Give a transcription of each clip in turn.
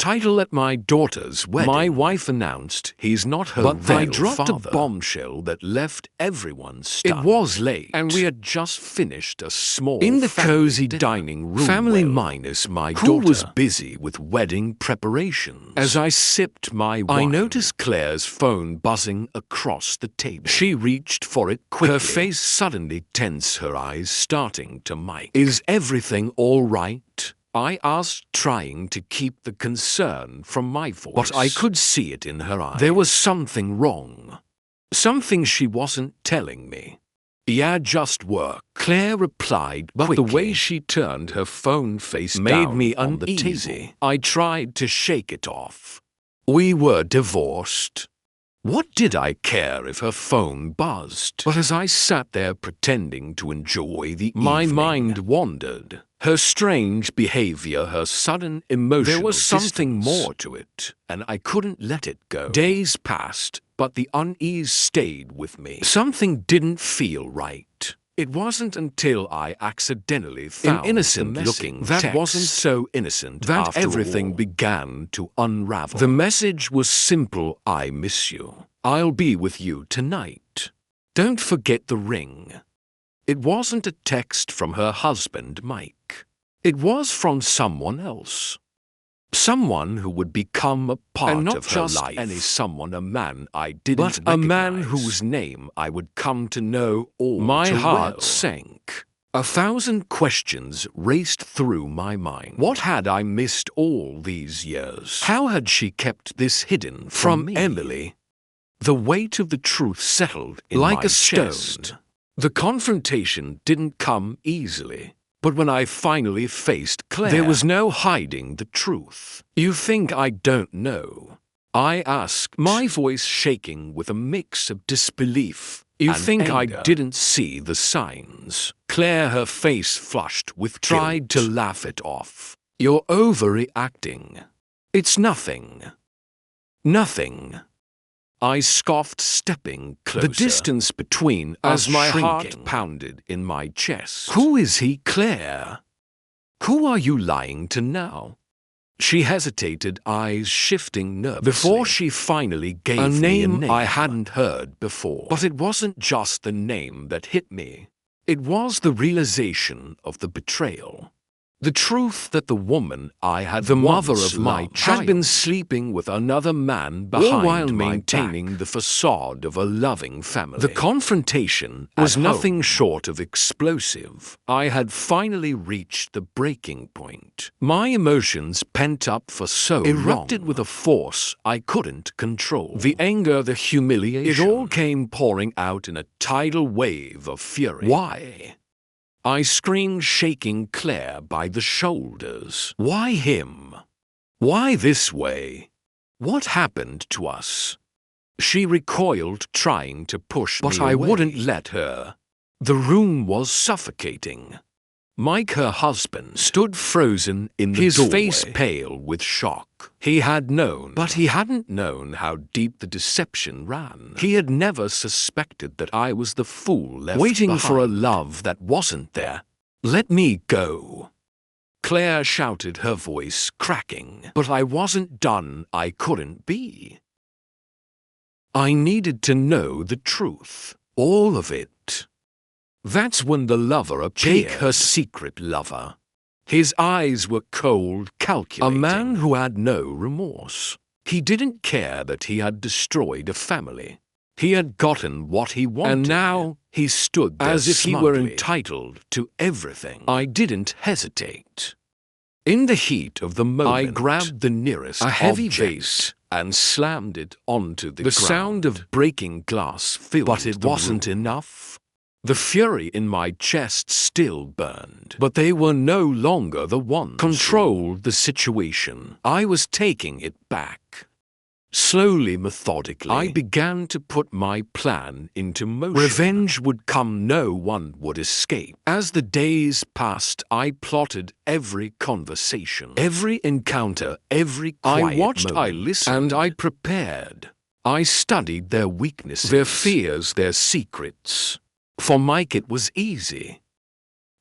recital at my daughter's wedding. My wife announced he's not her real father. But I dropped a bombshell that left everyone stunned. It was late, and we had just finished a small in the cozy dining room. Family minus my daughter, who was busy with wedding preparations. As I sipped my wine, I noticed Claire's phone buzzing across the table. She reached for it quickly, her face suddenly tense, her eyes starting to mic. "Is everything all right?" I asked, trying to keep the concern from my voice. But I could see it in her eyes. There was something wrong. Something she wasn't telling me. "Yeah, just work," Claire replied quickly. But the way she turned her phone face made me uneasy. I tried to shake it off. We were divorced. What did I care if her phone buzzed? But as I sat there pretending to enjoy the evening, my mind wandered. Her strange behavior, her sudden emotional There was something more to it, and I couldn't let it go. Days passed, but the unease stayed with me. Something didn't feel right. It wasn't until I accidentally found an innocent-looking that wasn't so innocent that everything began to unravel. The message was simple: "I miss you. I'll be with you tonight. Don't forget the ring." It wasn't a text from her husband, Mike. It was from someone else. Someone who would become a part of her life. Any someone, a man I didn't recognize. But a man whose name I would come to know all too well. My heart sank. 1,000 questions raced through my mind. What had I missed all these years? How had she kept this hidden from me? Emily? The weight of the truth settled in like a stone. The confrontation didn't come easily. But when I finally faced Claire, there was no hiding the truth. "You think I don't know?" I asked, my voice shaking with a mix of disbelief. "You think anger. I didn't see the signs?" Claire, her face flushed with guilt, tried to laugh it off. "You're overreacting. It's nothing. Nothing." I scoffed, stepping closer. The distance between us as my heart pounded in my chest. "Who is he, Claire? Who are you lying to now?" She hesitated, eyes shifting nervously, before she finally gave me a name I hadn't heard before. But it wasn't just the name that hit me. It was the realization of the betrayal. The truth that the woman I had, the mother of my child, had been sleeping with another man behind all while maintaining the facade of a loving family. The confrontation was nothing short of explosive. I had finally reached the breaking point. My emotions, pent up for so long, erupted with a force I couldn't control. The anger, the humiliation, it all came pouring out in a tidal wave of fury. "Why?" I screamed, shaking Claire by the shoulders. "Why him? Why this way? What happened to us?" She recoiled, trying to push me away. But I wouldn't let her. The room was suffocating. Mike, her husband, stood frozen in the doorway, his face pale with shock. He had known, but he hadn't known how deep the deception ran. He had never suspected that I was the fool left waiting behind for a love that wasn't there. "Let me go," Claire shouted, her voice cracking. But I wasn't done. I couldn't be. I needed to know the truth. All of it. That's when the lover appeared. Jake, her secret lover. His eyes were cold, calculating. A man who had no remorse. He didn't care that he had destroyed a family. He had gotten what he wanted. And now he stood there as if he were entitled to everything. I didn't hesitate. In the heat of the moment, I grabbed the nearest a heavy vase and slammed it onto the ground. The sound of breaking glass filled the room. But it wasn't enough. The fury in my chest still burned, but they were no longer the ones who controlled the situation. I was taking it back. Slowly, methodically, I began to put my plan into motion. Revenge would come, no one would escape. As the days passed, I plotted every conversation, every encounter, every quiet I watched, moment. I listened, and I prepared. I studied their weaknesses, their fears, their secrets. For Mike it was easy.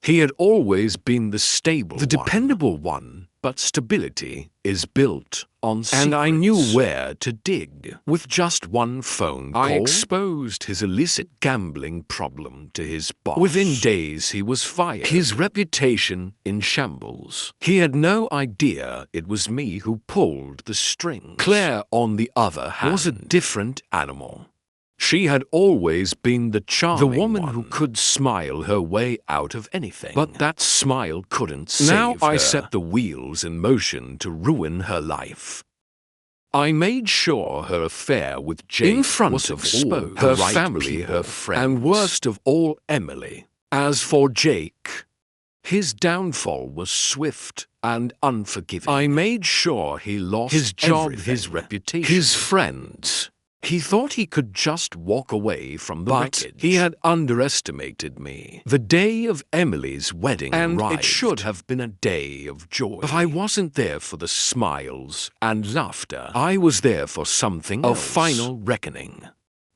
He had always been the stable one, the dependable one, but stability is built on secrets. And I knew where to dig. With just one phone call, I exposed his illicit gambling problem to his boss. Within days, he was fired. His reputation in shambles. He had no idea it was me who pulled the strings. Claire, on the other hand, was a different animal. She had always been the charming woman who could smile her way out of anything. But that smile couldn't save her. Now I set the wheels in motion to ruin her life. I made sure her affair with Jake in front of all her family, her friends, and worst of all, Emily. As for Jake, his downfall was swift and unforgiving. I made sure he lost his job, his reputation, his friends. He thought he could just walk away from the wreckage. He had underestimated me. The day of Emily's wedding arrived. It should have been a day of joy. But I wasn't there for the smiles and laughter. I was there for something else. A final reckoning.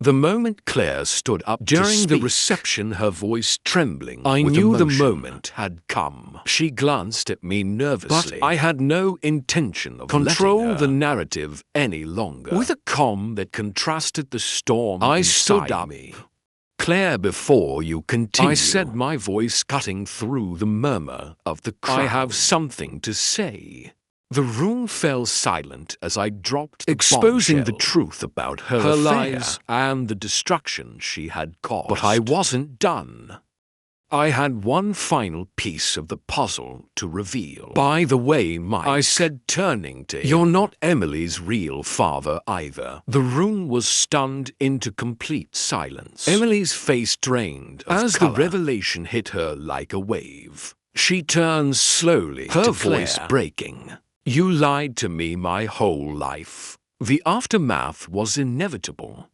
The moment Claire stood up during the reception, her voice trembling, I knew the moment had come. She glanced at me nervously, but I had no intention of control the narrative any longer. With a calm that contrasted the storm, I stood up. Claire, before you continue, I said, my voice cutting through the murmur of the crowd, I have something to say. The room fell silent as I dropped the exposing bombshell, the truth about her affair, lies and the destruction she had caused. But I wasn't done. I had one final piece of the puzzle to reveal. By the way, Mike, I said, turning to him, you're not Emily's real father either. The room was stunned into complete silence. Emily's face drained as the revelation hit her like a wave. She turns slowly, her voice breaking. You lied to me my whole life. The aftermath was inevitable.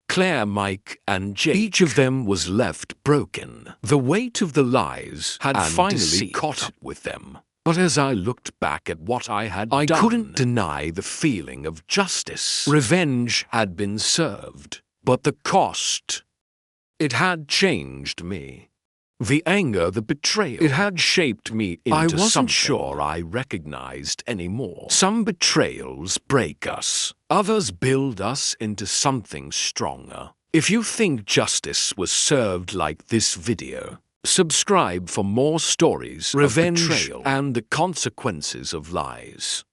Claire, Mike, and Jake, each of them was left broken. The weight of the lies had finally caught up with them. But as I looked back at what I had done, I couldn't deny the feeling of justice. Revenge had been served, but the cost, it had changed me. The anger, the betrayal, it had shaped me into something sure I recognized anymore. Some betrayals break us. Others build us into something stronger. If you think justice was served like this video, subscribe for more stories of betrayal and the consequences of lies.